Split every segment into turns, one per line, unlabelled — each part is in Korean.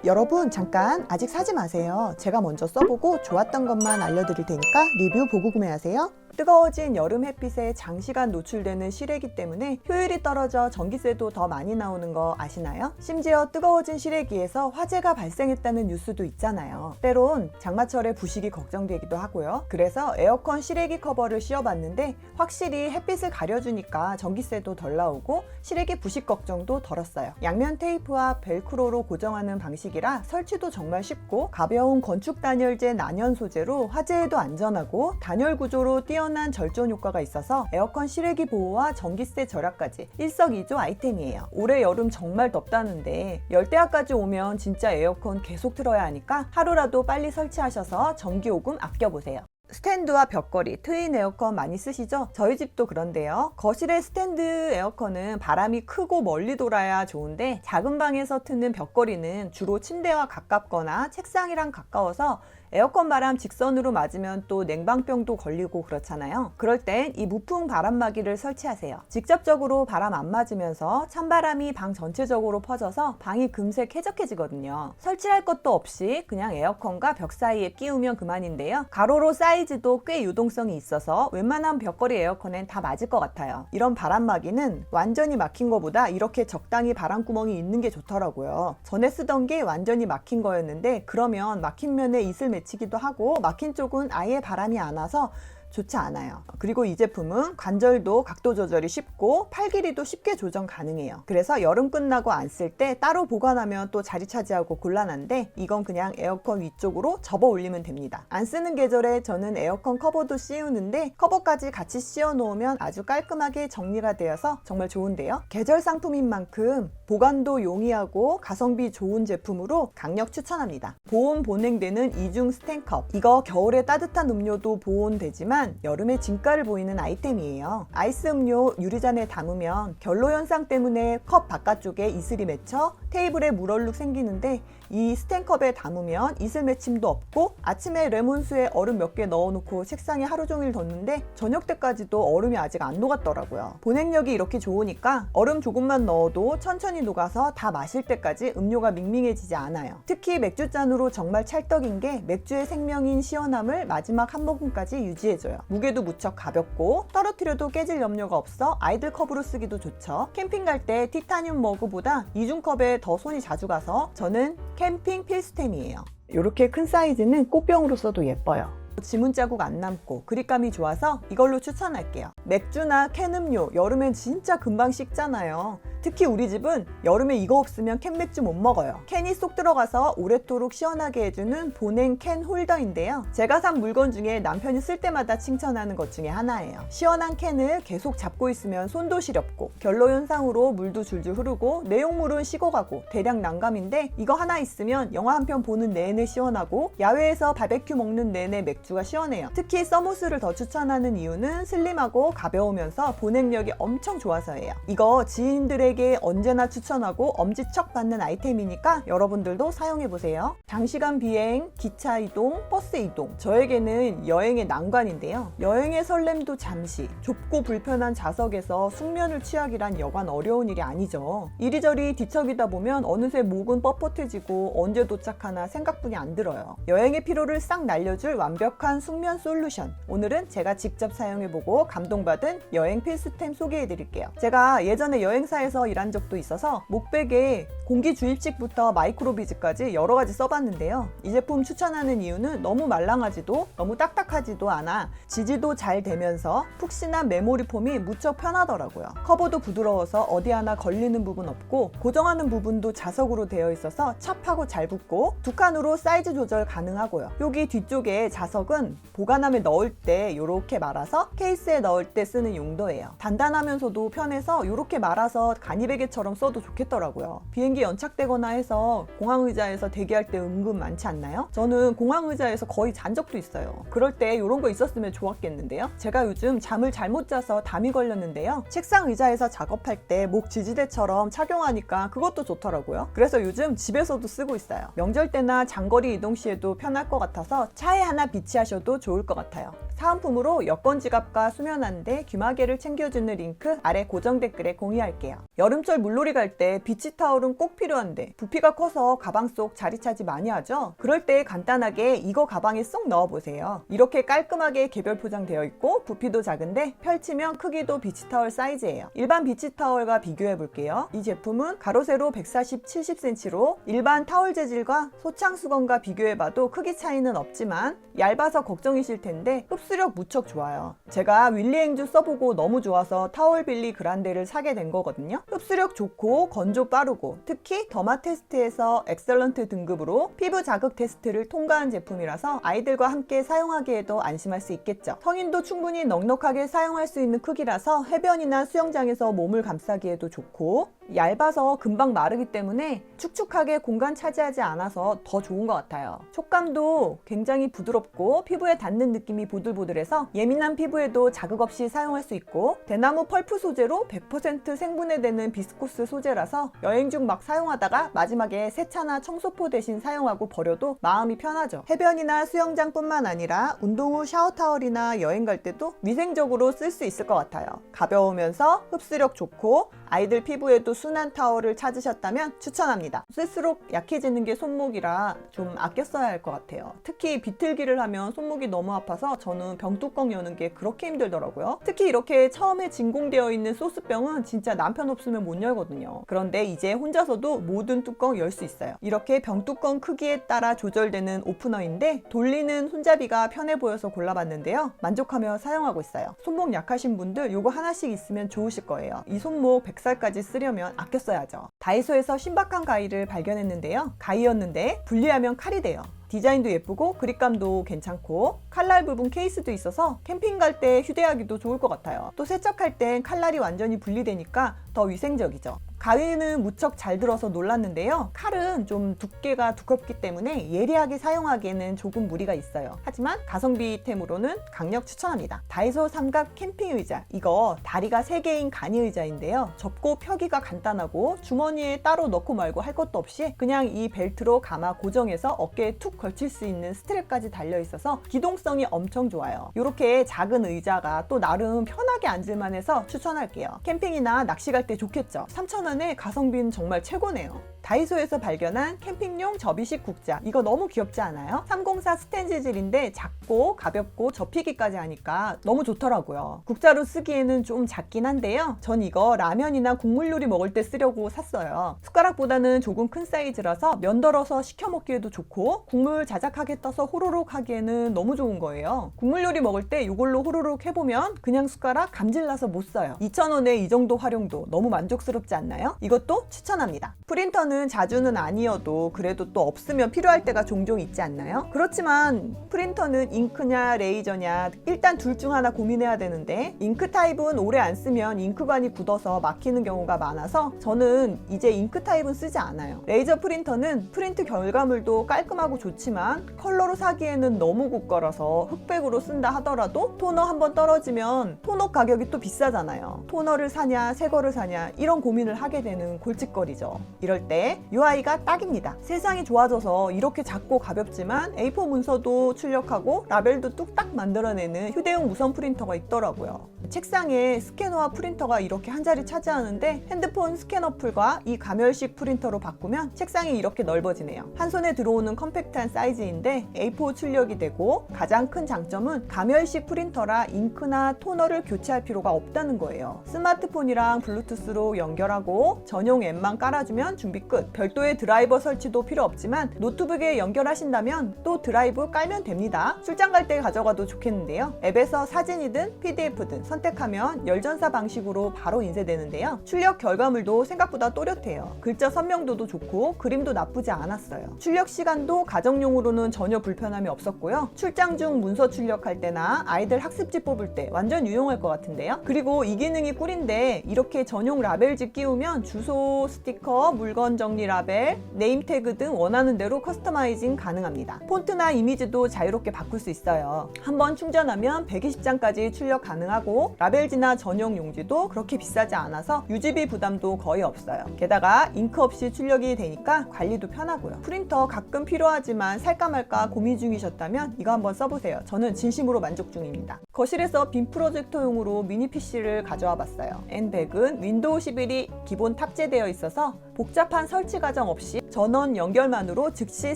여러분 잠깐 아직 사지 마세요. 제가 먼저 써보고 좋았던 것만 알려드릴 테니까 리뷰 보고 구매하세요. 뜨거워진 여름 햇빛에 장시간 노출되는 실외기 때문에 효율이 떨어져 전기세도 더 많이 나오는 거 아시나요? 심지어 뜨거워진 실외기에서 화재가 발생했다는 뉴스도 있잖아요. 때론 장마철에 부식이 걱정되기도 하고요. 그래서 에어컨 실외기 커버를 씌워봤는데 확실히 햇빛을 가려주니까 전기세도 덜 나오고 실외기 부식 걱정도 덜었어요. 양면 테이프와 벨크로로 고정하는 방식이라 설치도 정말 쉽고 가벼운 건축 단열재 난연 소재로 화재에도 안전하고 단열 구조로 뛰어난 절전 효과가 있어서 에어컨 실외기 보호와 전기세 절약까지 일석이조 아이템이에요. 올해 여름 정말 덥다는데 열대야까지 오면 진짜 에어컨 계속 틀어야 하니까 하루라도 빨리 설치하셔서 전기요금 아껴보세요. 스탠드와 벽걸이, 트윈 에어컨 많이 쓰시죠? 저희 집도 그런데요. 거실의 스탠드 에어컨은 바람이 크고 멀리 돌아야 좋은데 작은 방에서 트는 벽걸이는 주로 침대와 가깝거나 책상이랑 가까워서 에어컨 바람 직선으로 맞으면 또 냉방병도 걸리고 그렇잖아요. 그럴 땐 이 무풍 바람막이를 설치하세요. 직접적으로 바람 안 맞으면서 찬바람이 방 전체적으로 퍼져서 방이 금세 쾌적해지거든요. 설치할 것도 없이 그냥 에어컨과 벽 사이에 끼우면 그만인데요. 가로로 사이즈도 꽤 유동성이 있어서 웬만한 벽걸이 에어컨엔 다 맞을 것 같아요. 이런 바람막이는 완전히 막힌 것보다 이렇게 적당히 바람구멍이 있는 게 좋더라고요. 전에 쓰던 게 완전히 막힌 거였는데 그러면 막힌 면에 이슬 맺히기도 하고 막힌 쪽은 아예 바람이 안 와서 좋지 않아요. 그리고 이 제품은 관절도 각도 조절이 쉽고 팔 길이도 쉽게 조정 가능해요. 그래서 여름 끝나고 안 쓸 때 따로 보관하면 또 자리 차지하고 곤란한데 이건 그냥 에어컨 위쪽으로 접어 올리면 됩니다. 안 쓰는 계절에 저는 에어컨 커버도 씌우는데 커버까지 같이 씌워 놓으면 아주 깔끔하게 정리가 되어서 정말 좋은데요. 계절 상품인 만큼 보관도 용이하고 가성비 좋은 제품으로 강력 추천합니다. 보온 보냉되는 이중 스텐컵. 이거 겨울에 따뜻한 음료도 보온되지만 여름에 진가를 보이는 아이템이에요. 아이스 음료 유리잔에 담으면 결로 현상 때문에 컵 바깥쪽에 이슬이 맺혀 테이블에 물얼룩 생기는데 이 스텐컵에 담으면 이슬 맺힘도 없고 아침에 레몬수에 얼음 몇 개 넣어놓고 책상에 하루 종일 뒀는데 저녁 때까지도 얼음이 아직 안 녹았더라고요. 보냉력이 이렇게 좋으니까 얼음 조금만 넣어도 천천히 녹아서 다 마실 때까지 음료가 밍밍해지지 않아요. 특히 맥주잔으로 정말 찰떡인 게 맥주의 생명인 시원함을 마지막 한 모금까지 유지해줘요. 무게도 무척 가볍고 떨어뜨려도 깨질 염려가 없어 아이들 컵으로 쓰기도 좋죠. 캠핑 갈 때 티타늄 머그보다 이중컵에 더 손이 자주 가서 저는 캠핑 필수템이에요. 이렇게 큰 사이즈는 꽃병으로 써도 예뻐요. 지문 자국 안 남고 그립감이 좋아서 이걸로 추천할게요. 맥주나 캔 음료 여름엔 진짜 금방 식잖아요. 특히 우리 집은 여름에 이거 없으면 캔 맥주 못 먹어요. 캔이 쏙 들어가서 오래도록 시원하게 해주는 보냉 캔 홀더인데요. 제가 산 물건 중에 남편이 쓸 때마다 칭찬하는 것 중에 하나예요. 시원한 캔을 계속 잡고 있으면 손도 시렵고 결로 현상으로 물도 줄줄 흐르고 내용물은 식어가고 대량 난감인데 이거 하나 있으면 영화 한 편 보는 내내 시원하고 야외에서 바베큐 먹는 내내 맥주가 시원해요. 특히 서무스를 더 추천하는 이유는 슬림하고 가벼우면서 보냉력이 엄청 좋아서예요. 이거 지인들에게 언제나 추천하고 엄지척 받는 아이템이니까 여러분들도 사용해보세요. 장시간 비행, 기차 이동, 버스 이동 저에게는 여행의 난관인데요. 여행의 설렘도 잠시 좁고 불편한 좌석에서 숙면을 취하기란 여간 어려운 일이 아니죠. 이리저리 뒤척이다 보면 어느새 목은 뻣뻣해지고 언제 도착하나 생각뿐이 안 들어요. 여행의 피로를 싹 날려줄 완벽한 숙면 솔루션. 오늘은 제가 직접 사용해보고 감동받은 여행 필수템 소개해드릴게요. 제가 예전에 여행사에서 일한 적도 있어서 목베개 공기 주입식부터 마이크로비즈까지 여러 가지 써봤는데요. 이 제품 추천하는 이유는 너무 말랑하지도 너무 딱딱하지도 않아 지지도 잘 되면서 푹신한 메모리 폼이 무척 편하더라고요. 커버도 부드러워서 어디 하나 걸리는 부분 없고 고정하는 부분도 자석으로 되어 있어서 찹하고 잘 붙고 두 칸으로 사이즈 조절 가능하고요. 여기 뒤쪽에 자석은 보관함에 넣을 때 이렇게 말아서 케이스에 넣을 때 쓰는 용도예요. 단단하면서도 편해서 이렇게 말아서 간이베개처럼 써도 좋겠더라고요. 비행기 연착되거나 해서 공항 의자에서 대기할 때 은근 많지 않나요? 저는 공항 의자에서 거의 잔 적도 있어요. 그럴 때 이런 거 있었으면 좋았겠는데요. 제가 요즘 잠을 잘못 자서 담이 걸렸는데요. 책상 의자에서 작업할 때 목 지지대처럼 착용하니까 그것도 좋더라고요. 그래서 요즘 집에서도 쓰고 있어요. 명절 때나 장거리 이동 시에도 편할 것 같아서 차에 하나 비치하셔도 좋을 것 같아요. 사은품으로 여권 지갑과 수면 안대, 귀마개를 챙겨주는 링크 아래 고정 댓글에 공유할게요. 여름철 물놀이 갈 때 비치타올은 꼭 필요한데 부피가 커서 가방 속 자리 차지 많이 하죠? 그럴 때 간단하게 이거 가방에 쏙 넣어보세요. 이렇게 깔끔하게 개별 포장되어 있고 부피도 작은데 펼치면 크기도 비치타올 사이즈예요. 일반 비치타올과 비교해 볼게요. 이 제품은 가로 세로 140, 70cm로 일반 타올 재질과 소창 수건과 비교해봐도 크기 차이는 없지만 얇아서 걱정이실 텐데 흡수력 무척 좋아요. 제가 윌리행주 써보고 너무 좋아서 타올빌리 그란데를 사게 된 거거든요. 흡수력 좋고 건조 빠르고 특히 더마 테스트에서 엑셀런트 등급으로 피부 자극 테스트를 통과한 제품이라서 아이들과 함께 사용하기에도 안심할 수 있겠죠. 성인도 충분히 넉넉하게 사용할 수 있는 크기라서 해변이나 수영장에서 몸을 감싸기에도 좋고 얇아서 금방 마르기 때문에 축축하게 공간 차지하지 않아서 더 좋은 것 같아요. 촉감도 굉장히 부드럽고 피부에 닿는 느낌이 보들보들해서 예민한 피부에도 자극 없이 사용할 수 있고 대나무 펄프 소재로 100% 생분해되는 비스코스 소재라서 여행 중 막 사용하다가 마지막에 세차나 청소포 대신 사용하고 버려도 마음이 편하죠. 해변이나 수영장뿐만 아니라 운동 후 샤워 타월이나 여행 갈 때도 위생적으로 쓸 수 있을 것 같아요. 가벼우면서 흡수력 좋고 아이들 피부에도 순한 타월을 찾으셨다면 추천합니다. 쓸수록 약해지는 게 손목이라 좀 아껴 써야 할 것 같아요. 특히 비틀기를 하면 손목이 너무 아파서 저는 병뚜껑 여는 게 그렇게 힘들더라고요. 특히 이렇게 처음에 진공되어 있는 소스병은 진짜 남편 없으면 못 열거든요. 그런데 이제 혼자서도 모든 뚜껑 열 수 있어요. 이렇게 병뚜껑 크기에 따라 조절되는 오프너인데 돌리는 손잡이가 편해 보여서 골라봤는데요. 만족하며 사용하고 있어요. 손목 약하신 분들 이거 하나씩 있으면 좋으실 거예요. 이 손목 100살까지 쓰려면 아껴 써야죠. 다이소에서 신박한 가위를 발견했는데요. 가위였는데 분리하면 칼이 돼요. 디자인도 예쁘고 그립감도 괜찮고 칼날 부분 케이스도 있어서 캠핑 갈 때 휴대하기도 좋을 것 같아요. 또 세척할 땐 칼날이 완전히 분리되니까 더 위생적이죠. 가위는 무척 잘 들어서 놀랐는데요. 칼은 좀 두께가 두껍기 때문에 예리하게 사용하기에는 조금 무리가 있어요. 하지만 가성비템으로는 강력 추천합니다. 다이소 삼각 캠핑 의자, 이거 다리가 3개인 간이 의자인데요. 접고 펴기가 간단하고 주머니에 따로 넣고 말고 할 것도 없이 그냥 이 벨트로 감아 고정해서 어깨에 툭 걸칠 수 있는 스트랩까지 달려있어서 기동성이 엄청 좋아요. 이렇게 작은 의자가 또 나름 편하게 앉을만 해서 추천할게요. 캠핑이나 낚시 갈 때 좋겠죠. 3,000원에 가성비는 정말 최고네요. 다이소에서 발견한 캠핑용 접이식 국자, 이거 너무 귀엽지 않아요? 304 스텐 재질인데 작고 가볍고 접히기까지 하니까 너무 좋더라고요. 국자로 쓰기에는 좀 작긴 한데요. 전 이거 라면이나 국물 요리 먹을 때 쓰려고 샀어요. 숟가락보다는 조금 큰 사이즈라서 면 덜어서 식혀 먹기에도 좋고 국물 자작하게 떠서 호로록 하기에는 너무 좋은 거예요. 국물 요리 먹을 때 이걸로 호로록 해보면 그냥 숟가락 감질나서 못 써요. 2,000원에 이 정도 활용도 너무 만족스럽지 않나요? 이것도 추천합니다. 프린터는 자주는 아니어도 그래도 또 없으면 필요할 때가 종종 있지 않나요? 그렇지만 프린터는 잉크냐 레이저냐 일단 둘 중 하나 고민해야 되는데 잉크 타입은 오래 안 쓰면 잉크관이 굳어서 막히는 경우가 많아서 저는 이제 잉크 타입은 쓰지 않아요. 레이저 프린터는 프린트 결과물도 깔끔하고 좋지만 컬러로 사기에는 너무 고가라서 흑백으로 쓴다 하더라도 토너 한번 떨어지면 토너 가격이 또 비싸잖아요. 토너를 사냐 새 거를 사냐 이런 고민을 하게 되는 골칫거리죠. 이럴 때 이 아이가 딱입니다. 세상이 좋아져서 이렇게 작고 가볍지만 A4 문서도 출력하고 라벨도 뚝딱 만들어내는 휴대용 무선 프린터가 있더라고요. 책상에 스캐너와 프린터가 이렇게 한 자리 차지하는데 핸드폰 스캐너 풀과 이 가멸식 프린터로 바꾸면 책상이 이렇게 넓어지네요. 한 손에 들어오는 컴팩트한 사이즈인데 A4 출력이 되고 가장 큰 장점은 가멸식 프린터라 잉크나 토너를 교체할 필요가 없다는 거예요. 스마트폰이랑 블루투스로 연결하고 전용 앱만 깔아주면 준비 끝. 별도의 드라이버 설치도 필요 없지만 노트북에 연결하신다면 또 드라이브 깔면 됩니다. 출장 갈 때 가져가도 좋겠는데요. 앱에서 사진이든 PDF든 선택하면 열전사 방식으로 바로 인쇄되는데요. 출력 결과물도 생각보다 또렷해요. 글자 선명도도 좋고 그림도 나쁘지 않았어요. 출력 시간도 가정용으로는 전혀 불편함이 없었고요. 출장 중 문서 출력할 때나 아이들 학습지 뽑을 때 완전 유용할 것 같은데요. 그리고 이 기능이 꿀인데 이렇게 전용 라벨지 끼우면 주소, 스티커, 물건 정리 라벨, 네임 태그 등 원하는 대로 커스터마이징 가능합니다. 폰트나 이미지도 자유롭게 바꿀 수 있어요. 한번 충전하면 120장까지 출력 가능하고 라벨지나 전용 용지도 그렇게 비싸지 않아서 유지비 부담도 거의 없어요. 게다가 잉크 없이 출력이 되니까 관리도 편하고요. 프린터 가끔 필요하지만 살까 말까 고민 중이셨다면 이거 한번 써보세요. 저는 진심으로 만족 중입니다. 거실에서 빔 프로젝터용으로 미니 PC를 가져와 봤어요. N100은 윈도우 11이 기본 탑재되어 있어서 복잡한 설치 과정 없이 전원 연결만으로 즉시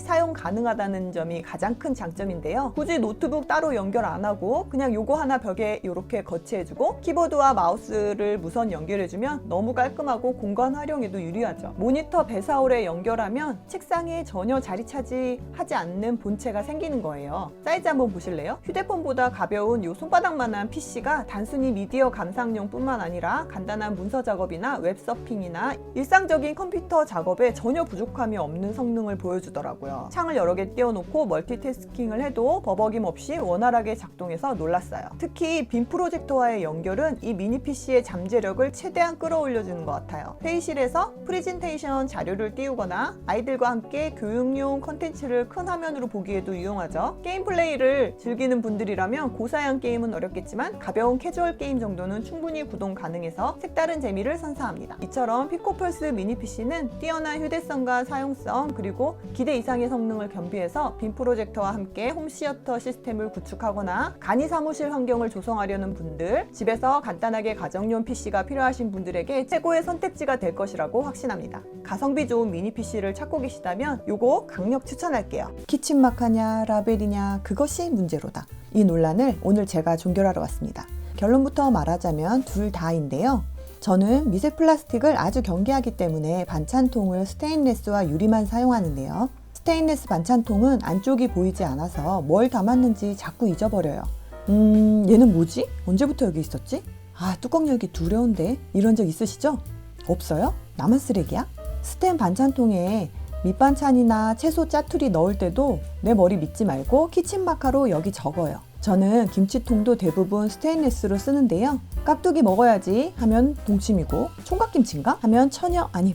사용 가능하다는 점이 가장 큰 장점인데요. 굳이 노트북 따로 연결 안 하고 그냥 요거 하나 벽에 이렇게 거치해주고 키보드와 마우스를 무선 연결해주면 너무 깔끔하고 공간 활용에도 유리하죠. 모니터 배사홀에 연결하면 책상에 전혀 자리 차지하지 않는 본체가 생기는 거예요. 사이즈 한번 보실래요? 휴대폰보다 가벼운 요 손바닥만한 PC가 단순히 미디어 감상용 뿐만 아니라 간단한 문서 작업이나 웹서핑이나 일상적인 컴퓨터 작업에 전혀 부족함이 없는 성능을 보여주더라고요. 창을 여러 개 띄워놓고 멀티태스킹을 해도 버벅임 없이 원활하게 작동해서 놀랐어요. 특히 빔 프로젝터와의 연결은 이 미니 PC의 잠재력을 최대한 끌어올려주는 것 같아요. 회의실에서 프레젠테이션 자료를 띄우거나 아이들과 함께 교육용 컨텐츠를 큰 화면으로 보기에도 유용하죠. 게임 플레이를 즐기는 분들이라면 고사양 게임은 어렵겠지만 가벼운 캐주얼 게임 정도는 충분히 구동 가능해서 색다른 재미를 선사합니다. 이처럼 피코펄스 미니 PC는 뛰어난 휴대성과 사용성 그리고 기대 이상의 성능을 겸비해서 빔 프로젝터와 함께 홈시어터 시스템을 구축하거나 간이 사무실 환경을 조성하려는 분들, 집에서 간단하게 가정용 PC가 필요하신 분들에게 최고의 선택지가 될 것이라고 확신합니다. 가성비 좋은 미니 PC를 찾고 계시다면 요거 강력 추천할게요. 키친마카냐 라벨이냐 그것이 문제로다. 이 논란을 오늘 제가 종결하러 왔습니다. 결론부터 말하자면 둘 다인데요. 저는 미세 플라스틱을 아주 경계하기 때문에 반찬통을 스테인레스와 유리만 사용하는데요. 스테인레스 반찬통은 안쪽이 보이지 않아서 뭘 담았는지 자꾸 잊어버려요. 얘는 뭐지? 언제부터 여기 있었지? 아, 뚜껑 열기 두려운데? 이런 적 있으시죠? 없어요? 나만 쓰레기야? 스텐 반찬통에 밑반찬이나 채소 짜투리 넣을 때도 내 머리 믿지 말고 키친마카로 여기 적어요. 저는 김치통도 대부분 스테인레스로 쓰는데요. 깍두기 먹어야지 하면 동치미고, 총각김치인가? 하면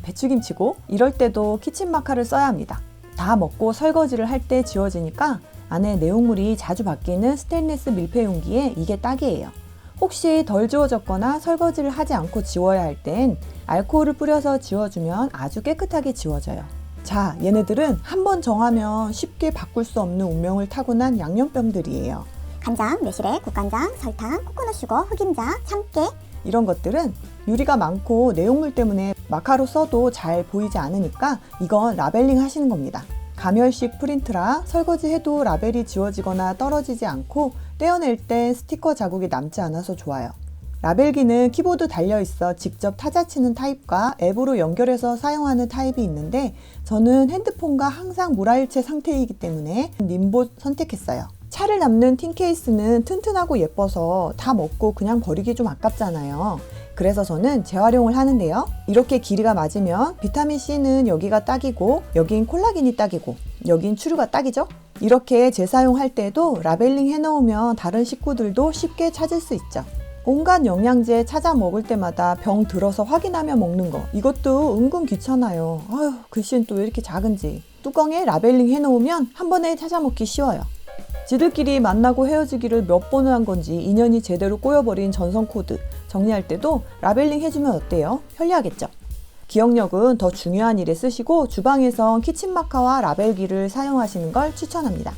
배추김치고, 이럴 때도 키친마카를 써야 합니다. 다 먹고 설거지를 할 때 지워지니까 안에 내용물이 자주 바뀌는 스테인레스 밀폐용기에 이게 딱이에요. 혹시 덜 지워졌거나 설거지를 하지 않고 지워야 할 땐 알코올을 뿌려서 지워주면 아주 깨끗하게 지워져요. 자, 얘네들은 한번 정하면 쉽게 바꿀 수 없는 운명을 타고난 양념병들이에요.
간장, 매실액, 국간장, 설탕, 코코넛슈거, 흑임자, 참깨
이런 것들은 유리가 많고 내용물 때문에 마카로 써도 잘 보이지 않으니까 이건 라벨링 하시는 겁니다. 가멸식 프린트라 설거지해도 라벨이 지워지거나 떨어지지 않고 떼어낼 때 스티커 자국이 남지 않아서 좋아요. 라벨기는 키보드 달려있어 직접 타자치는 타입과 앱으로 연결해서 사용하는 타입이 있는데 저는 핸드폰과 항상 무라일체 상태이기 때문에 님보 선택했어요. 차를 담는 틴 케이스는 튼튼하고 예뻐서 다 먹고 그냥 버리기 좀 아깝잖아요. 그래서 저는 재활용을 하는데요. 이렇게 길이가 맞으면 비타민C는 여기가 딱이고 여긴 콜라겐이 딱이고 여긴 추류가 딱이죠. 이렇게 재사용할 때도 라벨링 해놓으면 다른 식구들도 쉽게 찾을 수 있죠. 온갖 영양제 찾아 먹을 때마다 병 들어서 확인하며 먹는 거 이것도 은근 귀찮아요. 아휴, 글씨는 또 왜 이렇게 작은지. 뚜껑에 라벨링 해놓으면 한 번에 찾아 먹기 쉬워요. 지들끼리 만나고 헤어지기를 몇 번을 한 건지 인연이 제대로 꼬여버린 전선 코드 정리할 때도 라벨링 해주면 어때요? 편리하겠죠? 기억력은 더 중요한 일에 쓰시고 주방에선 키친마카와 라벨기를 사용하시는 걸 추천합니다.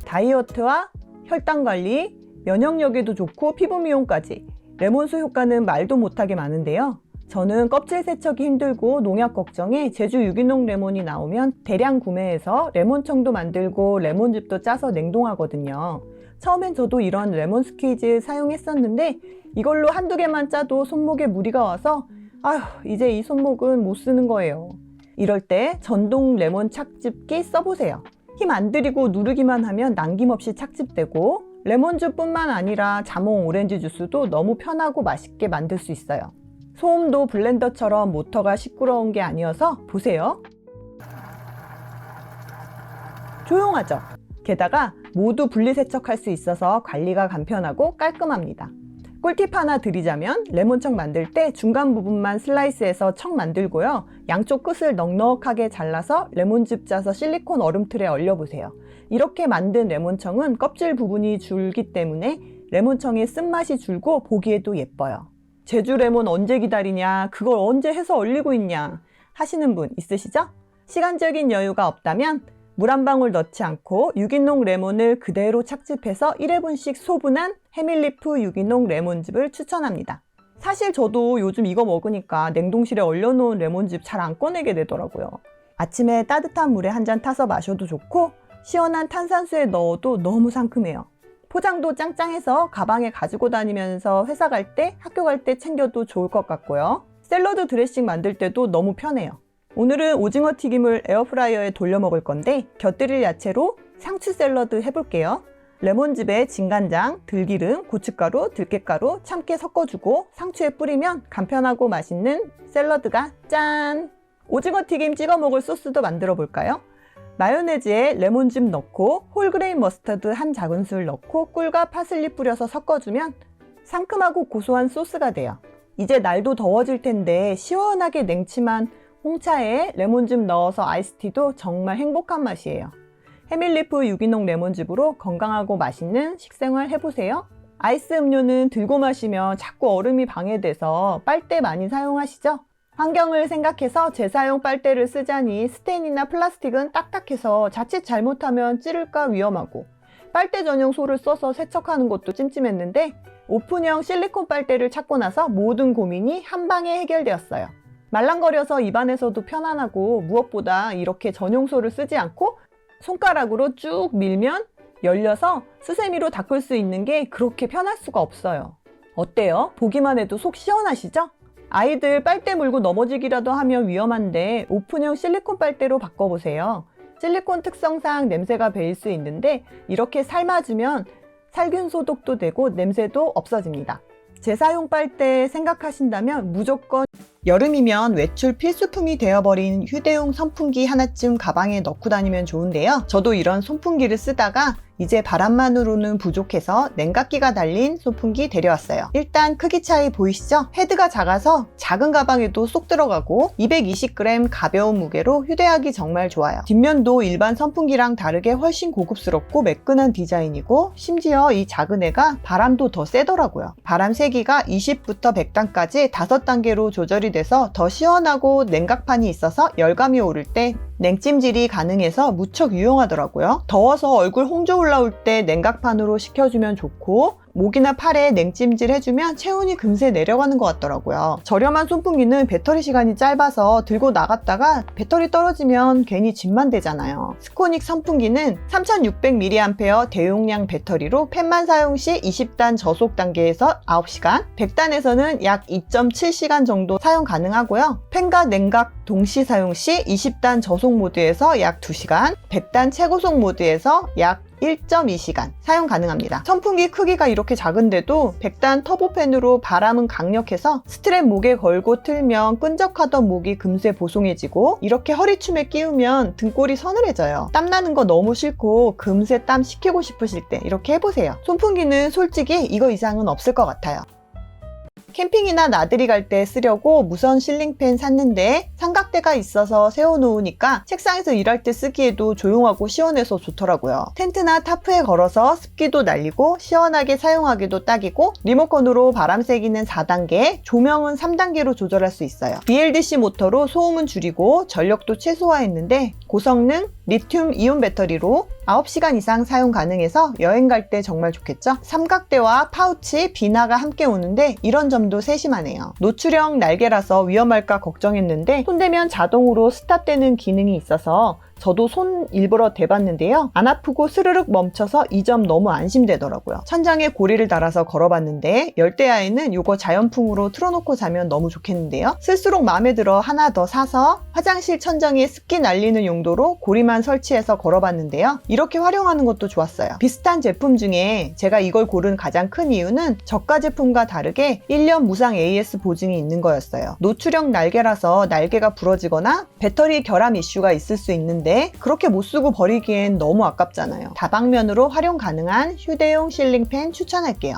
다이어트와 혈당관리, 면역력에도 좋고 피부 미용까지 레몬수 효과는 말도 못하게 많은데요. 저는 껍질 세척이 힘들고 농약 걱정에 제주 유기농 레몬이 나오면 대량 구매해서 레몬청도 만들고 레몬즙도 짜서 냉동하거든요. 처음엔 저도 이런 레몬 스퀴즈 사용했었는데 이걸로 한두 개만 짜도 손목에 무리가 와서 아휴, 이제 이 손목은 못 쓰는 거예요. 이럴 때 전동 레몬 착즙기 써보세요. 힘 안 들이고 누르기만 하면 남김없이 착즙되고 레몬즙뿐만 아니라 자몽 오렌지 주스도 너무 편하고 맛있게 만들 수 있어요. 소음도 블렌더처럼 모터가 시끄러운 게 아니어서 보세요. 조용하죠? 게다가 모두 분리세척할 수 있어서 관리가 간편하고 깔끔합니다. 꿀팁 하나 드리자면 레몬청 만들 때 중간 부분만 슬라이스해서 청 만들고요. 양쪽 끝을 넉넉하게 잘라서 레몬즙 짜서 실리콘 얼음틀에 얼려보세요. 이렇게 만든 레몬청은 껍질 부분이 줄기 때문에 레몬청의 쓴맛이 줄고 보기에도 예뻐요. 제주 레몬 언제 기다리냐, 그걸 언제 해서 얼리고 있냐 하시는 분 있으시죠? 시간적인 여유가 없다면 물 한 방울 넣지 않고 유기농 레몬을 그대로 착즙해서 1회분씩 소분한 해밀리프 유기농 레몬즙을 추천합니다. 사실 저도 요즘 이거 먹으니까 냉동실에 얼려놓은 레몬즙 잘 안 꺼내게 되더라고요. 아침에 따뜻한 물에 한 잔 타서 마셔도 좋고 시원한 탄산수에 넣어도 너무 상큼해요. 포장도 짱짱해서 가방에 가지고 다니면서 회사 갈 때, 학교 갈 때 챙겨도 좋을 것 같고요. 샐러드 드레싱 만들 때도 너무 편해요. 오늘은 오징어 튀김을 에어프라이어에 돌려 먹을 건데 곁들일 야채로 상추 샐러드 해볼게요. 레몬즙에 진간장, 들기름, 고춧가루, 들깨가루, 참깨 섞어주고 상추에 뿌리면 간편하고 맛있는 샐러드가 짠! 오징어 튀김 찍어 먹을 소스도 만들어 볼까요? 마요네즈에 레몬즙 넣고 홀그레인 머스타드 한 작은술 넣고 꿀과 파슬리 뿌려서 섞어주면 상큼하고 고소한 소스가 돼요. 이제 날도 더워질 텐데 시원하게 냉침한 홍차에 레몬즙 넣어서 아이스티도 정말 행복한 맛이에요. 해밀리프 유기농 레몬즙으로 건강하고 맛있는 식생활 해보세요. 아이스 음료는 들고 마시면 자꾸 얼음이 방해돼서 빨대 많이 사용하시죠? 환경을 생각해서 재사용 빨대를 쓰자니 스테인이나 플라스틱은 딱딱해서 자칫 잘못하면 찌를까 위험하고 빨대 전용 솔을 써서 세척하는 것도 찜찜했는데 오픈형 실리콘 빨대를 찾고 나서 모든 고민이 한 방에 해결되었어요. 말랑거려서 입안에서도 편안하고 무엇보다 이렇게 전용솔을 쓰지 않고 손가락으로 쭉 밀면 열려서 수세미로 닦을 수 있는 게 그렇게 편할 수가 없어요. 어때요? 보기만 해도 속 시원하시죠? 아이들 빨대 물고 넘어지기라도 하면 위험한데 오픈형 실리콘 빨대로 바꿔보세요. 실리콘 특성상 냄새가 배일 수 있는데 이렇게 삶아주면 살균 소독도 되고 냄새도 없어집니다. 재사용 빨대 생각하신다면 무조건 여름이면 외출 필수품이 되어버린 휴대용 선풍기 하나쯤 가방에 넣고 다니면 좋은데요. 저도 이런 선풍기를 쓰다가 이제 바람만으로는 부족해서 냉각기가 달린 선풍기 데려왔어요. 일단 크기 차이 보이시죠? 헤드가 작아서 작은 가방에도 쏙 들어가고 220g 가벼운 무게로 휴대하기 정말 좋아요. 뒷면도 일반 선풍기랑 다르게 훨씬 고급스럽고 매끈한 디자인이고 심지어 이 작은 애가 바람도 더 세더라고요. 바람 세기가 20부터 100단까지 5단계로 조절이 돼서 더 시원하고 냉각판이 있어서 열감이 오를 때 냉찜질이 가능해서 무척 유용하더라고요. 더워서 얼굴 홍조 올라올 때 냉각판으로 식혀주면 좋고 목이나 팔에 냉찜질 해주면 체온이 금세 내려가는 것 같더라고요. 저렴한 선풍기는 배터리 시간이 짧아서 들고 나갔다가 배터리 떨어지면 괜히 짐만 되잖아요. 스코닉 선풍기는 3600mAh 대용량 배터리로 팬만 사용 시 20단 저속 단계에서 9시간, 100단에서는 약 2.7시간 정도 사용 가능하고요. 팬과 냉각 동시 사용 시 20단 저속 모드에서 약 2시간, 100단 최고속 모드에서 약 1.2시간 사용 가능합니다. 선풍기 크기가 이렇게 작은데도 100단 터보팬으로 바람은 강력해서 스트랩 목에 걸고 틀면 끈적하던 목이 금세 보송해지고 이렇게 허리춤에 끼우면 등골이 서늘해져요. 땀나는 거 너무 싫고 금세 땀 식히고 싶으실 때 이렇게 해보세요. 선풍기는 솔직히 이거 이상은 없을 것 같아요. 캠핑이나 나들이 갈 때 쓰려고 무선 실링팬 샀는데 삼각대가 있어서 세워놓으니까 책상에서 일할 때 쓰기에도 조용하고 시원해서 좋더라고요. 텐트나 타프에 걸어서 습기도 날리고 시원하게 사용하기도 딱이고 리모컨으로 바람 세기는 4단계, 조명은 3단계로 조절할 수 있어요. BLDC 모터로 소음은 줄이고 전력도 최소화했는데 고성능 리튬 이온 배터리로 9시간 이상 사용 가능해서 여행 갈 때 정말 좋겠죠? 삼각대와 파우치, 비나가 함께 오는데 이런 점도 세심하네요. 노출형 날개라서 위험할까 걱정했는데 손대면 자동으로 스탑되는 기능이 있어서 저도 손 일부러 대봤는데요. 안 아프고 스르륵 멈춰서 이 점 너무 안심되더라고요. 천장에 고리를 달아서 걸어봤는데 열대야에는 이거 자연풍으로 틀어놓고 자면 너무 좋겠는데요. 쓸수록 마음에 들어 하나 더 사서 화장실 천장에 습기 날리는 용도로 고리만 설치해서 걸어봤는데요. 이렇게 활용하는 것도 좋았어요. 비슷한 제품 중에 제가 이걸 고른 가장 큰 이유는 저가 제품과 다르게 1년 무상 AS 보증이 있는 거였어요. 노출형 날개라서 날개가 부러지거나 배터리 결함 이슈가 있을 수 있는데 그렇게 못 쓰고 버리기엔 너무 아깝잖아요. 다방면으로 활용 가능한 휴대용 실링팬 추천할게요.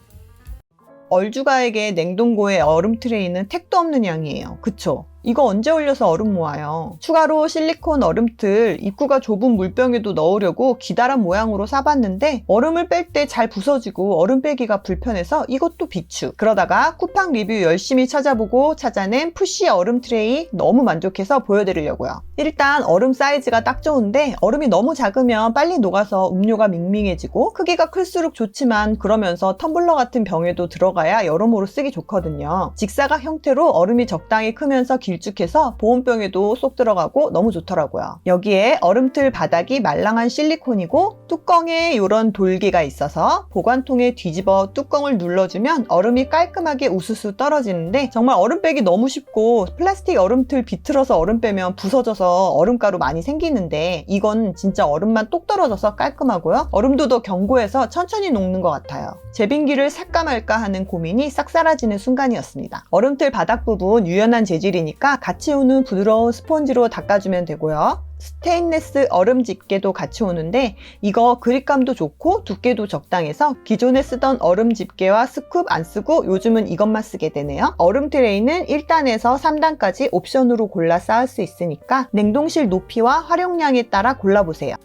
얼주가에게 냉동고에 얼음 트레이는 택도 없는 양이에요. 그쵸? 이거 언제 올려서 얼음 모아요? 추가로 실리콘 얼음틀 입구가 좁은 물병에도 넣으려고 기다란 모양으로 싸봤는데 얼음을 뺄 때 잘 부서지고 얼음 빼기가 불편해서 이것도 비추. 그러다가 쿠팡 리뷰 열심히 찾아보고 찾아낸 푸시 얼음 트레이 너무 만족해서 보여드리려고요. 일단 얼음 사이즈가 딱 좋은데 얼음이 너무 작으면 빨리 녹아서 음료가 밍밍해지고 크기가 클수록 좋지만 그러면서 텀블러 같은 병에도 들어가야 여러모로 쓰기 좋거든요. 직사각 형태로 얼음이 적당히 크면서 길쭉해서 보온병에도 쏙 들어가고 너무 좋더라고요. 여기에 얼음틀 바닥이 말랑한 실리콘이고 뚜껑에 이런 돌기가 있어서 보관통에 뒤집어 뚜껑을 눌러주면 얼음이 깔끔하게 우수수 떨어지는데 정말 얼음 빼기 너무 쉽고 플라스틱 얼음틀 비틀어서 얼음 빼면 부서져서 얼음가루 많이 생기는데 이건 진짜 얼음만 똑 떨어져서 깔끔하고요. 얼음도 더 견고해서 천천히 녹는 것 같아요. 제빙기를 살까 말까 하는 고민이 싹 사라지는 순간이었습니다. 얼음틀 바닥 부분 유연한 재질이니까 같이 오는 부드러운 스펀지로 닦아주면 되고요. 스테인레스 얼음 집게도 같이 오는데 이거 그립감도 좋고 두께도 적당해서 기존에 쓰던 얼음 집게와 스쿱 안 쓰고 요즘은 이것만 쓰게 되네요. 얼음 트레이는 1단에서 3단까지 옵션으로 골라 쌓을 수 있으니까 냉동실 높이와 활용량에 따라 골라보세요.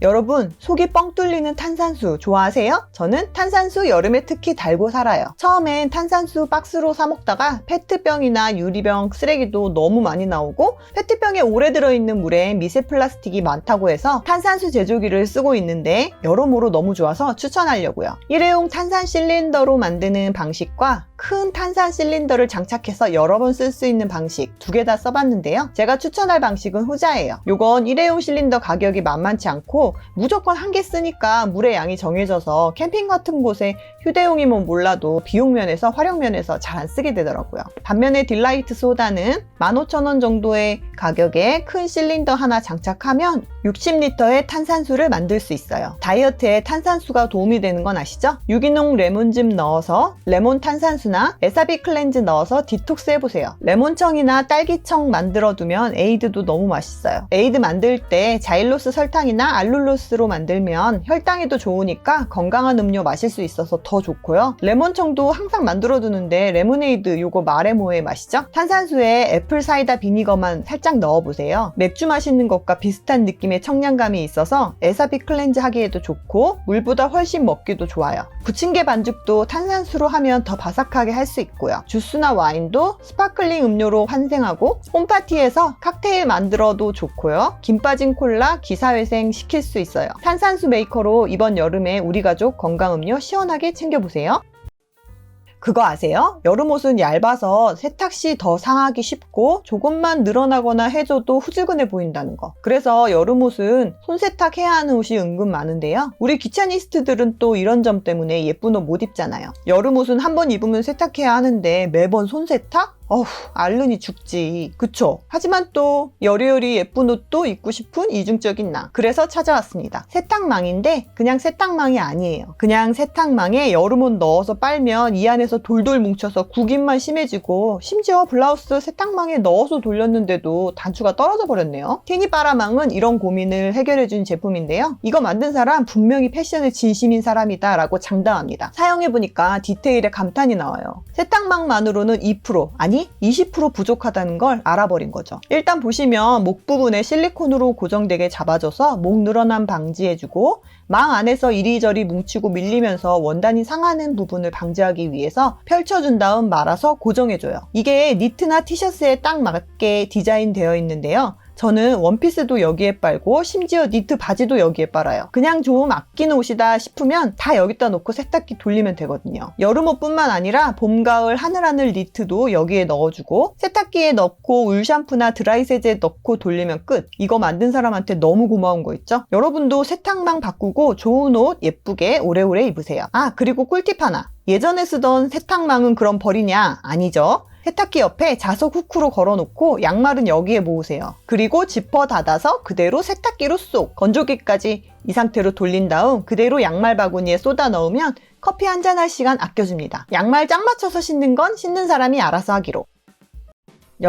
여러분, 속이 뻥 뚫리는 탄산수 좋아하세요? 저는 탄산수 여름에 특히 달고 살아요. 처음엔 탄산수 박스로 사 먹다가 페트병이나 유리병 쓰레기도 너무 많이 나오고 페트병에 오래 들어있는 물에 미세 플라스틱이 많다고 해서 탄산수 제조기를 쓰고 있는데 여러모로 너무 좋아서 추천하려고요. 일회용 탄산 실린더로 만드는 방식과 큰 탄산 실린더를 장착해서 여러 번 쓸 수 있는 방식 두 개 다 써봤는데요. 제가 추천할 방식은 후자예요. 요건 일회용 실린더 가격이 만만치 않고 무조건 한 개 쓰니까 물의 양이 정해져서 캠핑 같은 곳에 휴대용이면 몰라도 비용 면에서 활용 면에서 잘 안 쓰게 되더라고요. 반면에 딜라이트 소다는 15,000원 정도의 가격에 큰 실린더 하나 장착하면 60리터의 탄산수를 만들 수 있어요. 다이어트에 탄산수가 도움이 되는 건 아시죠? 유기농 레몬즙 넣어서 레몬 탄산수나 에사비 클렌즈 넣어서 디톡스 해보세요. 레몬청이나 딸기청 만들어두면 에이드도 너무 맛있어요. 에이드 만들 때 자일로스 설탕이나 알룰로스로 만들면 혈당에도 좋으니까 건강한 음료 마실 수 있어서 더 좋고요. 레몬청도 항상 만들어두는데 레모네이드 요거 마레모의 맛이죠? 탄산수에 애플 사이다 비니거만 살짝 넣어보세요. 맥주 마시는 것과 비슷한 느낌의 청량감이 있어서 에사비 클렌즈 하기에도 좋고 물보다 훨씬 먹기도 좋아요. 부침개 반죽도 탄산수로 하면 더 바삭하게 할 수 있고요. 주스나 와인도 스파클링 음료로 환생하고 홈파티에서 칵테일 만들어도 좋고요. 김 빠진 콜라 기사회생 시킬 수 있어요. 탄산수 메이커로 이번 여름에 우리 가족 건강음료 시원하게 챙겨보세요. 그거 아세요? 여름옷은 얇아서 세탁 시 더 상하기 쉽고 조금만 늘어나거나 해줘도 후줄근해 보인다는 거. 그래서 여름옷은 손세탁해야 하는 옷이 은근 많은데요. 우리 귀차니스트들은 또 이런 점 때문에 예쁜 옷 못 입잖아요. 여름옷은 한 번 입으면 세탁해야 하는데 매번 손세탁? 어후, 앓으니 죽지. 그쵸? 하지만 또 여리여리 예쁜 옷도 입고 싶은 이중적인 나. 그래서 찾아왔습니다. 세탁망인데 그냥 세탁망이 아니에요. 그냥 세탁망에 여름옷 넣어서 빨면 이 안에서 돌돌 뭉쳐서 구김만 심해지고 심지어 블라우스 세탁망에 넣어서 돌렸는데도 단추가 떨어져 버렸네요. 티니빠라망은 이런 고민을 해결해준 제품인데요. 이거 만든 사람 분명히 패션에 진심인 사람이다 라고 장담합니다. 사용해보니까 디테일에 감탄이 나와요. 세탁망만으로는 2% 아니 20% 부족하다는 걸 알아버린 거죠. 일단 보시면 목 부분에 실리콘으로 고정되게 잡아줘서 목 늘어남 방지해주고 망 안에서 이리저리 뭉치고 밀리면서 원단이 상하는 부분을 방지하기 위해서 펼쳐준 다음 말아서 고정해줘요. 이게 니트나 티셔츠에 딱 맞게 디자인되어 있는데요. 저는 원피스도 여기에 빨고 심지어 니트 바지도 여기에 빨아요. 그냥 좀 아끼는 옷이다 싶으면 다 여기다 놓고 세탁기 돌리면 되거든요. 여름옷뿐만 아니라 봄, 가을, 하늘하늘 니트도 여기에 넣어주고 세탁기에 넣고 울 샴푸나 드라이 세제 넣고 돌리면 끝. 이거 만든 사람한테 너무 고마운 거 있죠? 여러분도 세탁망 바꾸고 좋은 옷 예쁘게 오래오래 입으세요. 아, 그리고 꿀팁 하나. 예전에 쓰던 세탁망은 그럼 버리냐? 아니죠. 세탁기 옆에 자석 후크로 걸어놓고 양말은 여기에 모으세요. 그리고 지퍼 닫아서 그대로 세탁기로 쏙 건조기까지 이 상태로 돌린 다음 그대로 양말 바구니에 쏟아 넣으면 커피 한잔 할 시간 아껴줍니다. 양말 짝 맞춰서 신는 건 신는 사람이 알아서 하기로.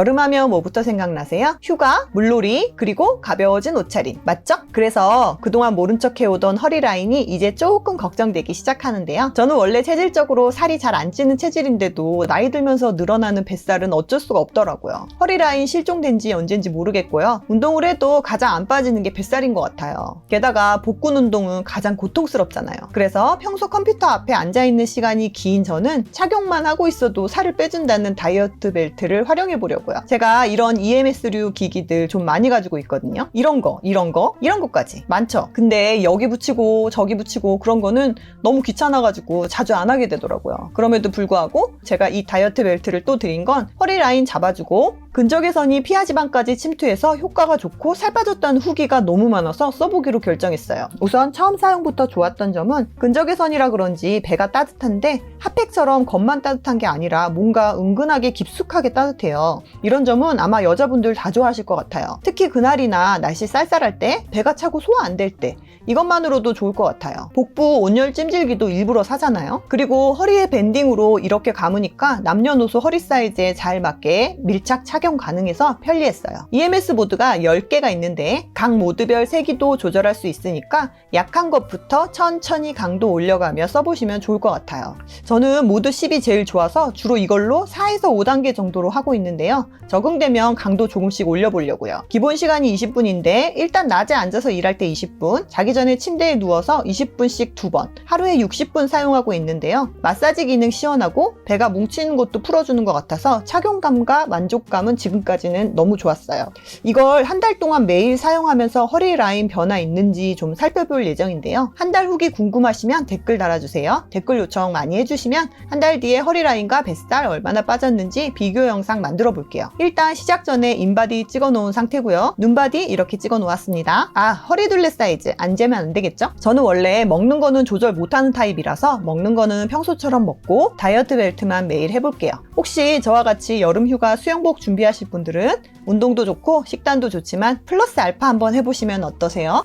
여름하면 뭐부터 생각나세요? 휴가, 물놀이, 그리고 가벼워진 옷차림. 맞죠? 그래서 그동안 모른 척 해오던 허리 라인이 이제 조금 걱정되기 시작하는데요. 저는 원래 체질적으로 살이 잘 안 찌는 체질인데도 나이 들면서 늘어나는 뱃살은 어쩔 수가 없더라고요. 허리 라인 실종된 지 언젠지 모르겠고요. 운동을 해도 가장 안 빠지는 게 뱃살인 것 같아요. 게다가 복근 운동은 가장 고통스럽잖아요. 그래서 평소 컴퓨터 앞에 앉아있는 시간이 긴 저는 착용만 하고 있어도 살을 빼준다는 다이어트 벨트를 활용해 보려고요. 제가 이런 EMS류 기기들 좀 많이 가지고 있거든요. 이런 것까지 많죠. 근데 여기 붙이고 저기 붙이고 그런 거는 너무 귀찮아가지고 자주 안 하게 되더라고요. 그럼에도 불구하고 제가 이 다이어트 벨트를 또 드린 건 허리 라인 잡아주고 근적외선이 피하지방까지 침투해서 효과가 좋고 살 빠졌다는 후기가 너무 많아서 써보기로 결정했어요. 우선 처음 사용부터 좋았던 점은 근적외선이라 그런지 배가 따뜻한데 핫팩처럼 겉만 따뜻한 게 아니라 뭔가 은근하게 깊숙하게 따뜻해요. 이런 점은 아마 여자분들 다 좋아하실 것 같아요. 특히 그날이나 날씨 쌀쌀할 때, 배가 차고 소화 안 될 때 이것만으로도 좋을 것 같아요. 복부 온열 찜질기도 일부러 사잖아요. 그리고 허리에 밴딩으로 이렇게 감으니까 남녀노소 허리 사이즈에 잘 맞게 밀착 착용 가능해서 편리했어요. EMS 모드가 10개가 있는데 각 모드별 세기도 조절할 수 있으니까 약한 것부터 천천히 강도 올려가며 써보시면 좋을 것 같아요. 저는 모드 10이 제일 좋아서 주로 이걸로 4에서 5단계 정도로 하고 있는데요. 적응되면 강도 조금씩 올려보려고요. 기본 시간이 20분인데 일단 낮에 앉아서 일할 때 20분, 자기 전에 침대에 누워서 20분씩 2번, 하루에 60분 사용하고 있는데요. 마사지 기능 시원하고 배가 뭉치는 것도 풀어주는 것 같아서 착용감과 만족감은 지금까지는 너무 좋았어요. 이걸 한 달 동안 매일 사용하면서 허리 라인 변화 있는지 좀 살펴볼 예정인데요. 한 달 후기 궁금하시면 댓글 달아주세요. 댓글 요청 많이 해주시면 한 달 뒤에 허리 라인과 뱃살 얼마나 빠졌는지 비교 영상 만들어 볼게요. 일단 시작 전에 인바디 찍어 놓은 상태고요. 눈바디 이렇게 찍어 놓았습니다. 허리둘레 사이즈 안 재면 안 되겠죠? 저는 원래 먹는 거는 조절 못하는 타입이라서 먹는 거는 평소처럼 먹고 다이어트 벨트만 매일 해볼게요. 혹시 저와 같이 여름 휴가 수영복 준비하실 분들은 운동도 좋고 식단도 좋지만 플러스 알파 한번 해보시면 어떠세요?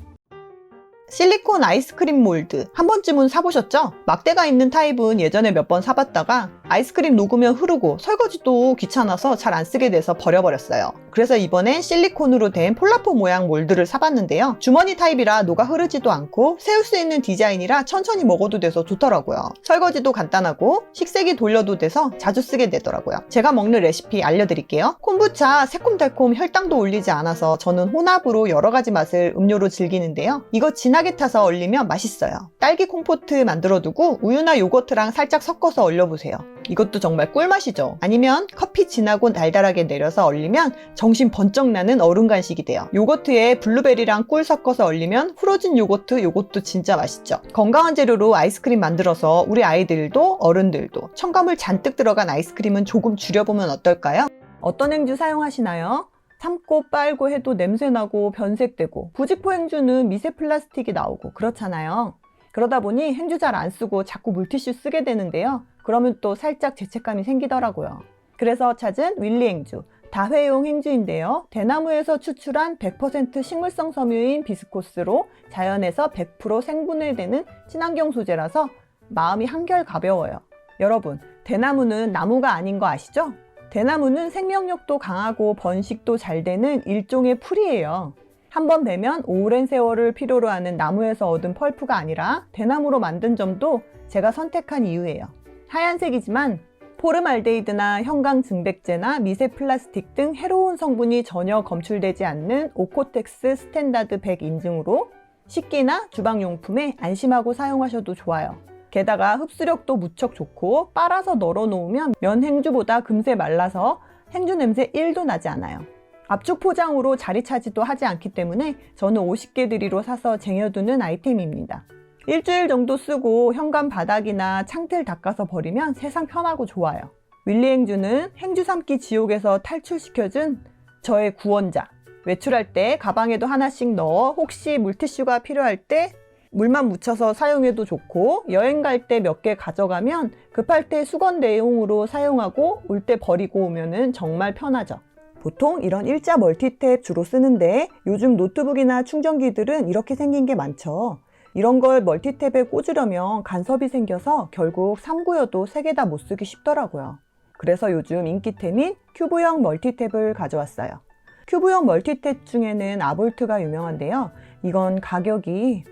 실리콘 아이스크림 몰드 한 번쯤은 사보셨죠? 막대가 있는 타입은 예전에 몇 번 사봤다가 아이스크림 녹으면 흐르고 설거지도 귀찮아서 잘 안 쓰게 돼서 버려버렸어요. 그래서 이번엔 실리콘으로 된 폴라포 모양 몰드를 사봤는데요. 주머니 타입이라 녹아 흐르지도 않고 세울 수 있는 디자인이라 천천히 먹어도 돼서 좋더라고요. 설거지도 간단하고 식세기 돌려도 돼서 자주 쓰게 되더라고요. 제가 먹는 레시피 알려드릴게요. 콤부차 새콤달콤 혈당도 올리지 않아서 저는 혼합으로 여러 가지 맛을 음료로 즐기는데요. 이거 진하게 타서 얼리면 맛있어요. 딸기 콤포트 만들어두고 우유나 요거트랑 살짝 섞어서 얼려보세요. 이것도 정말 꿀맛이죠. 아니면 커피 진하고 달달하게 내려서 얼리면 정신 번쩍 나는 얼음 간식이 돼요. 요거트에 블루베리랑 꿀 섞어서 얼리면 후러진 요거트, 요것도 진짜 맛있죠. 건강한 재료로 아이스크림 만들어서 우리 아이들도 어른들도 첨가물 잔뜩 들어간 아이스크림은 조금 줄여보면 어떨까요? 어떤 행주 사용하시나요? 삶고 빨고 해도 냄새나고 변색되고 부직포 행주는 미세 플라스틱이 나오고 그렇잖아요. 그러다 보니 행주 잘 안 쓰고 자꾸 물티슈 쓰게 되는데요. 그러면 또 살짝 죄책감이 생기더라고요. 그래서 찾은 윌리 행주, 다회용 행주인데요. 대나무에서 추출한 100% 식물성 섬유인 비스코스로 자연에서 100% 생분해되는 친환경 소재라서 마음이 한결 가벼워요. 여러분, 대나무는 나무가 아닌 거 아시죠? 대나무는 생명력도 강하고 번식도 잘 되는 일종의 풀이에요. 한번 베면 오랜 세월을 필요로 하는 나무에서 얻은 펄프가 아니라 대나무로 만든 점도 제가 선택한 이유예요. 하얀색이지만 포름알데히드나 형광증백제나 미세 플라스틱 등 해로운 성분이 전혀 검출되지 않는 오코텍스 스탠다드 100 인증으로 식기나 주방용품에 안심하고 사용하셔도 좋아요. 게다가 흡수력도 무척 좋고 빨아서 널어 놓으면 면 행주보다 금세 말라서 행주 냄새 1도 나지 않아요. 압축 포장으로 자리 차지도 하지 않기 때문에 저는 50개들이로 사서 쟁여두는 아이템입니다. 일주일 정도 쓰고 현관 바닥이나 창틀 닦아서 버리면 세상 편하고 좋아요. 윌리 행주는 행주 삶기 지옥에서 탈출시켜준 저의 구원자. 외출할 때 가방에도 하나씩 넣어 혹시 물티슈가 필요할 때 물만 묻혀서 사용해도 좋고 여행 갈 때 몇 개 가져가면 급할 때 수건 대용으로 사용하고 올 때 버리고 오면은 정말 편하죠. 보통 이런 일자 멀티탭 주로 쓰는데 요즘 노트북이나 충전기들은 이렇게 생긴 게 많죠. 이런 걸 멀티탭에 꽂으려면 간섭이 생겨서 결국 3구여도 3개 다 못 쓰기 쉽더라고요. 그래서 요즘 인기템인 큐브형 멀티탭을 가져왔어요. 큐브형 멀티탭 중에는 아볼트가 유명한데요. 이건 가격이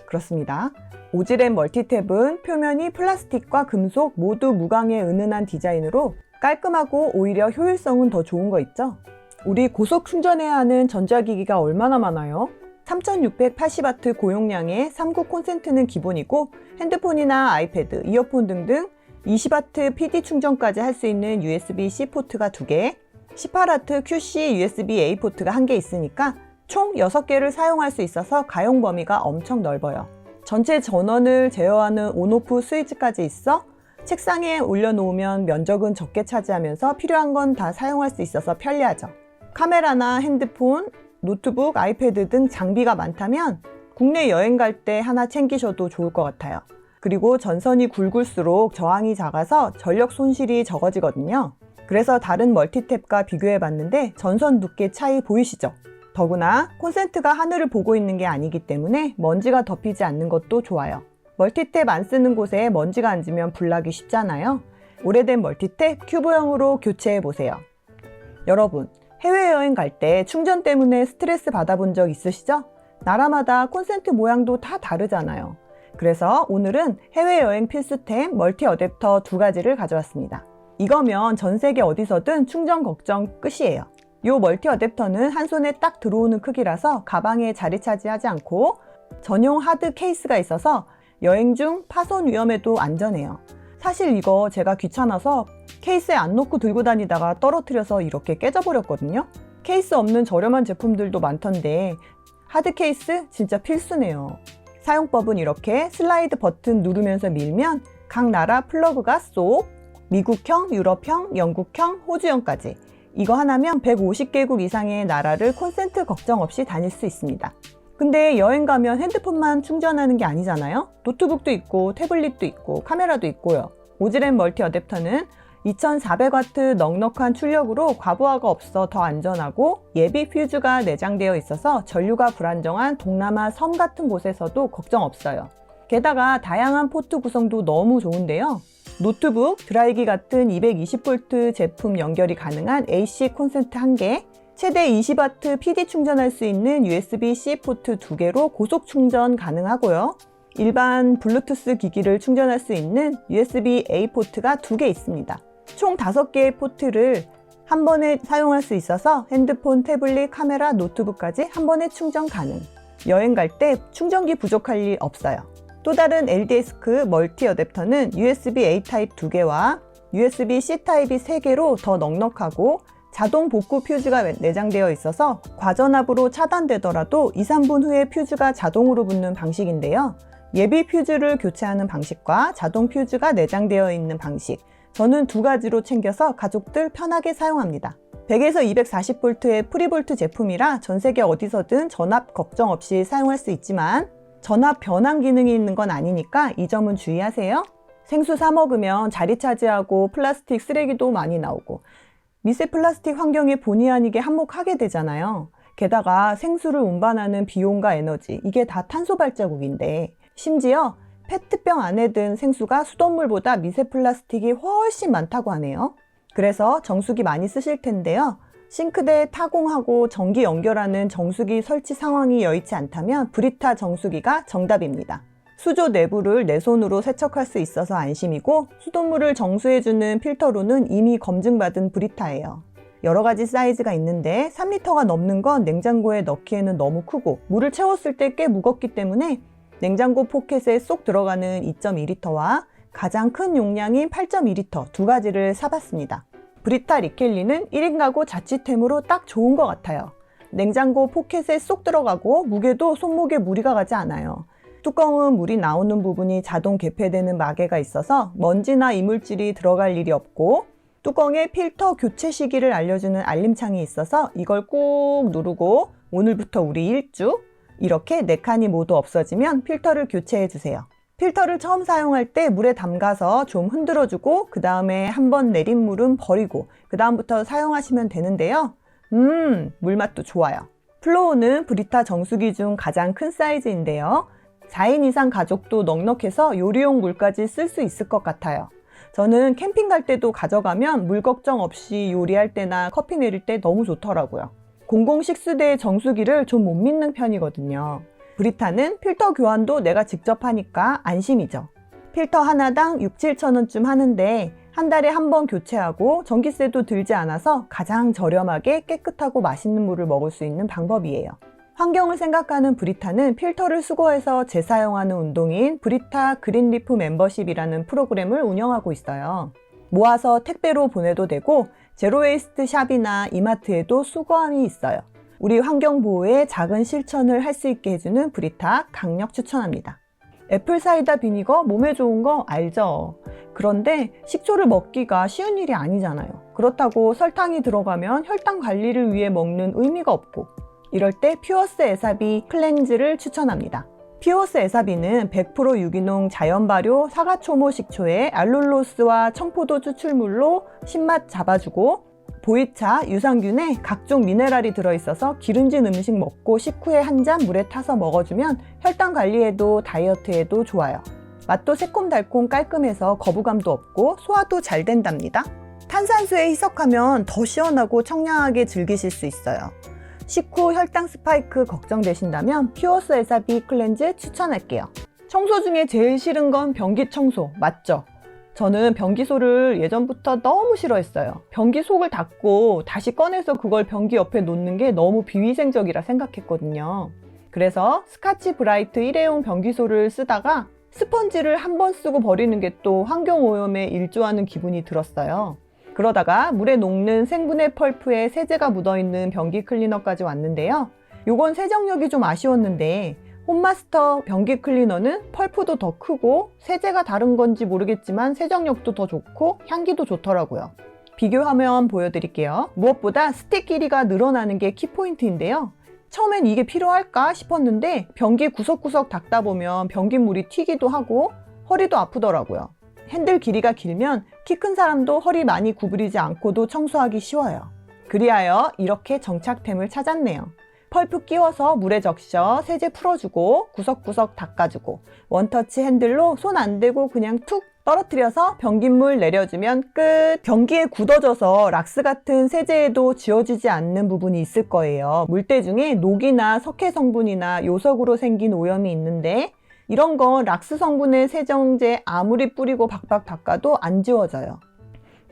그렇습니다. 오지랜 멀티탭은 표면이 플라스틱과 금속 모두 무광의 은은한 디자인으로 깔끔하고 오히려 효율성은 더 좋은 거 있죠? 우리 고속 충전해야 하는 전자기기가 얼마나 많아요? 3680W 고용량의 3구 콘센트는 기본이고 핸드폰이나 아이패드, 이어폰 등등 20W PD 충전까지 할 수 있는 USB-C 포트가 2개, 18W QC USB-A 포트가 1개 있으니까 총 6개를 사용할 수 있어서 가용 범위가 엄청 넓어요. 전체 전원을 제어하는 온오프 스위치까지 있어 책상에 올려놓으면 면적은 적게 차지하면서 필요한 건 다 사용할 수 있어서 편리하죠. 카메라나 핸드폰, 노트북, 아이패드 등 장비가 많다면 국내 여행 갈 때 하나 챙기셔도 좋을 것 같아요. 그리고 전선이 굵을수록 저항이 작아서 전력 손실이 적어지거든요. 그래서 다른 멀티탭과 비교해 봤는데 전선 두께 차이 보이시죠? 더구나 콘센트가 하늘을 보고 있는 게 아니기 때문에 먼지가 덮이지 않는 것도 좋아요. 멀티탭 안 쓰는 곳에 먼지가 앉으면 불나기 쉽잖아요. 오래된 멀티탭 큐브형으로 교체해 보세요. 여러분, 해외여행 갈 때 충전 때문에 스트레스 받아본 적 있으시죠? 나라마다 콘센트 모양도 다 다르잖아요. 그래서 오늘은 해외여행 필수템 멀티 어댑터 2가지를 가져왔습니다. 이거면 전 세계 어디서든 충전 걱정 끝이에요. 이 멀티 어댑터는 한 손에 딱 들어오는 크기라서 가방에 자리 차지하지 않고 전용 하드 케이스가 있어서 여행 중 파손 위험에도 안전해요. 사실 이거 제가 귀찮아서 케이스에 안 넣고 들고 다니다가 떨어뜨려서 이렇게 깨져버렸거든요. 케이스 없는 저렴한 제품들도 많던데 하드 케이스 진짜 필수네요. 사용법은 이렇게 슬라이드 버튼 누르면서 밀면 각 나라 플러그가 쏙, 미국형, 유럽형, 영국형, 호주형까지 이거 하나면 150개국 이상의 나라를 콘센트 걱정 없이 다닐 수 있습니다. 근데 여행 가면 핸드폰만 충전하는 게 아니잖아요. 노트북도 있고 태블릿도 있고 카메라도 있고요. 오지랜 멀티 어댑터는 2400W 넉넉한 출력으로 과부하가 없어 더 안전하고 예비 퓨즈가 내장되어 있어서 전류가 불안정한 동남아 섬 같은 곳에서도 걱정 없어요. 게다가 다양한 포트 구성도 너무 좋은데요. 노트북, 드라이기 같은 220V 제품 연결이 가능한 AC 콘센트 1개, 최대 20W PD 충전할 수 있는 USB-C 포트 2개로 고속 충전 가능하고요. 일반 블루투스 기기를 충전할 수 있는 USB-A 포트가 2개 있습니다. 총 5개의 포트를 한 번에 사용할 수 있어서 핸드폰, 태블릿, 카메라, 노트북까지 한 번에 충전 가능. 여행 갈 때 충전기 부족할 일 없어요. 또 다른 LD스크 멀티 어댑터는 USB-A 타입 2개와 USB-C 타입이 3개로 더 넉넉하고 자동 복구 퓨즈가 내장되어 있어서 과전압으로 차단되더라도 2, 3분 후에 퓨즈가 자동으로 붙는 방식인데요. 예비 퓨즈를 교체하는 방식과 자동 퓨즈가 내장되어 있는 방식, 저는 2가지로 챙겨서 가족들 편하게 사용합니다. 100에서 240V의 프리볼트 제품이라 전 세계 어디서든 전압 걱정 없이 사용할 수 있지만 전압 변환 기능이 있는 건 아니니까 이 점은 주의하세요. 생수 사 먹으면 자리 차지하고 플라스틱 쓰레기도 많이 나오고 미세 플라스틱 환경에 본의 아니게 한몫하게 되잖아요. 게다가 생수를 운반하는 비용과 에너지, 이게 다 탄소 발자국인데 심지어 페트병 안에 든 생수가 수돗물보다 미세 플라스틱이 훨씬 많다고 하네요. 그래서 정수기 많이 쓰실 텐데요. 싱크대에 타공하고 전기 연결하는 정수기 설치 상황이 여의치 않다면 브리타 정수기가 정답입니다. 수조 내부를 내 손으로 세척할 수 있어서 안심이고 수돗물을 정수해주는 필터로는 이미 검증받은 브리타예요. 여러 가지 사이즈가 있는데 3리터가 넘는 건 냉장고에 넣기에는 너무 크고 물을 채웠을 때 꽤 무겁기 때문에 냉장고 포켓에 쏙 들어가는 2.2리터와 가장 큰 용량인 8.2리터 2가지를 사봤습니다. 브리타 리켈리는 1인 가구 자취템으로 딱 좋은 것 같아요. 냉장고 포켓에 쏙 들어가고 무게도 손목에 무리가 가지 않아요. 뚜껑은 물이 나오는 부분이 자동 개폐되는 마개가 있어서 먼지나 이물질이 들어갈 일이 없고 뚜껑에 필터 교체 시기를 알려주는 알림창이 있어서 이걸 꾹 누르고 오늘부터 우리 일주 이렇게 4칸이 모두 없어지면 필터를 교체해 주세요. 필터를 처음 사용할 때 물에 담가서 좀 흔들어주고 그 다음에 한번 내린 물은 버리고 그 다음부터 사용하시면 되는데요. 물맛도 좋아요. 플로우는 브리타 정수기 중 가장 큰 사이즈인데요. 4인 이상 가족도 넉넉해서 요리용 물까지 쓸 수 있을 것 같아요. 저는 캠핑 갈 때도 가져가면 물 걱정 없이 요리할 때나 커피 내릴 때 너무 좋더라고요. 공공식수대의 정수기를 좀 못 믿는 편이거든요. 브리타는 필터 교환도 내가 직접 하니까 안심이죠. 필터 하나당 6-7천 원쯤 하는데 한 달에 한 번 교체하고 전기세도 들지 않아서 가장 저렴하게 깨끗하고 맛있는 물을 먹을 수 있는 방법이에요. 환경을 생각하는 브리타는 필터를 수거해서 재사용하는 운동인 브리타 그린리프 멤버십이라는 프로그램을 운영하고 있어요. 모아서 택배로 보내도 되고 제로웨이스트 샵이나 이마트에도 수거함이 있어요. 우리 환경보호에 작은 실천을 할 수 있게 해주는 브리타 강력 추천합니다. 애플사이다 비니거 몸에 좋은 거 알죠? 그런데 식초를 먹기가 쉬운 일이 아니잖아요. 그렇다고 설탕이 들어가면 혈당 관리를 위해 먹는 의미가 없고 이럴 때 퓨어스 에사비 클렌즈를 추천합니다. 퓨어스 에사비는 100% 유기농 자연 발효 사과초모 식초에 알룰로스와 청포도 추출물로 신맛 잡아주고 보이차, 유산균에 각종 미네랄이 들어있어서 기름진 음식 먹고 식후에 한 잔 물에 타서 먹어주면 혈당 관리에도 다이어트에도 좋아요. 맛도 새콤달콤 깔끔해서 거부감도 없고 소화도 잘 된답니다. 탄산수에 희석하면 더 시원하고 청량하게 즐기실 수 있어요. 식후 혈당 스파이크 걱정되신다면 퓨어스 에사비 클렌즈 추천할게요. 청소 중에 제일 싫은 건 변기 청소, 맞죠? 저는 변기소를 예전부터 너무 싫어했어요. 변기속을 닫고 다시 꺼내서 그걸 변기 옆에 놓는 게 너무 비위생적이라 생각했거든요. 그래서 스카치 브라이트 일회용 변기소를 쓰다가 스펀지를 한 번 쓰고 버리는 게 또 환경오염에 일조하는 기분이 들었어요. 그러다가 물에 녹는 생분해 펄프에 세제가 묻어있는 변기 클리너까지 왔는데요. 요건 세정력이 좀 아쉬웠는데 홈마스터 변기 클리너는 펄프도 더 크고 세제가 다른 건지 모르겠지만 세정력도 더 좋고 향기도 좋더라고요. 비교하면 보여드릴게요. 무엇보다 스틱 길이가 늘어나는 게 키포인트인데요. 처음엔 이게 필요할까 싶었는데 변기 구석구석 닦다 보면 변기물이 튀기도 하고 허리도 아프더라고요. 핸들 길이가 길면 키 큰 사람도 허리 많이 구부리지 않고도 청소하기 쉬워요. 그리하여 이렇게 정착템을 찾았네요. 펄프 끼워서 물에 적셔 세제 풀어주고 구석구석 닦아주고 원터치 핸들로 손 안 대고 그냥 툭 떨어뜨려서 변기물 내려주면 끝! 변기에 굳어져서 락스 같은 세제에도 지워지지 않는 부분이 있을 거예요. 물때 중에 녹이나 석회 성분이나 요석으로 생긴 오염이 있는데 이런 건 락스 성분의 세정제 아무리 뿌리고 박박 닦아도 안 지워져요.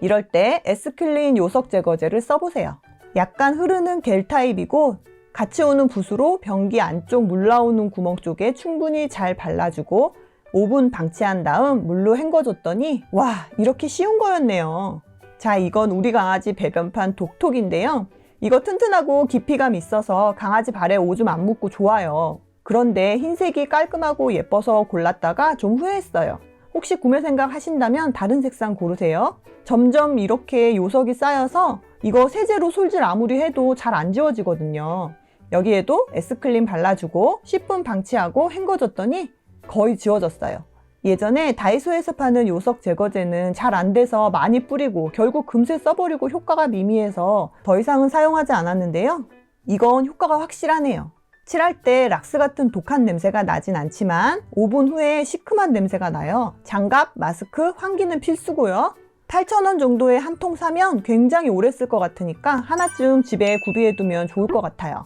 이럴 때 에스클린 요석 제거제를 써보세요. 약간 흐르는 겔 타입이고 같이 오는 붓으로 변기 안쪽 물 나오는 구멍 쪽에 충분히 잘 발라주고 5분 방치한 다음 물로 헹궈줬더니 와, 이렇게 쉬운 거였네요. 자, 이건 우리 강아지 배변판 독톡인데요. 이거 튼튼하고 깊이감 있어서 강아지 발에 오줌 안 묻고 좋아요. 그런데 흰색이 깔끔하고 예뻐서 골랐다가 좀 후회했어요. 혹시 구매 생각 하신다면 다른 색상 고르세요. 점점 이렇게 요석이 쌓여서 이거 세제로 솔질 아무리 해도 잘 안 지워지거든요. 여기에도 에스클린 발라주고 10분 방치하고 헹궈줬더니 거의 지워졌어요. 예전에 다이소에서 파는 요석 제거제는 잘 안 돼서 많이 뿌리고 결국 금세 써버리고 효과가 미미해서 더 이상은 사용하지 않았는데요. 이건 효과가 확실하네요. 칠할 때 락스 같은 독한 냄새가 나진 않지만 5분 후에 시큼한 냄새가 나요. 장갑, 마스크, 환기는 필수고요. 8,000원 정도에 한 통 사면 굉장히 오래 쓸 것 같으니까 하나쯤 집에 구비해두면 좋을 것 같아요.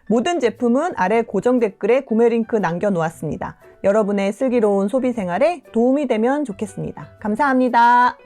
모든 제품은 아래 고정 댓글에 구매 링크 남겨놓았습니다. 여러분의 슬기로운 소비 생활에 도움이 되면 좋겠습니다. 감사합니다.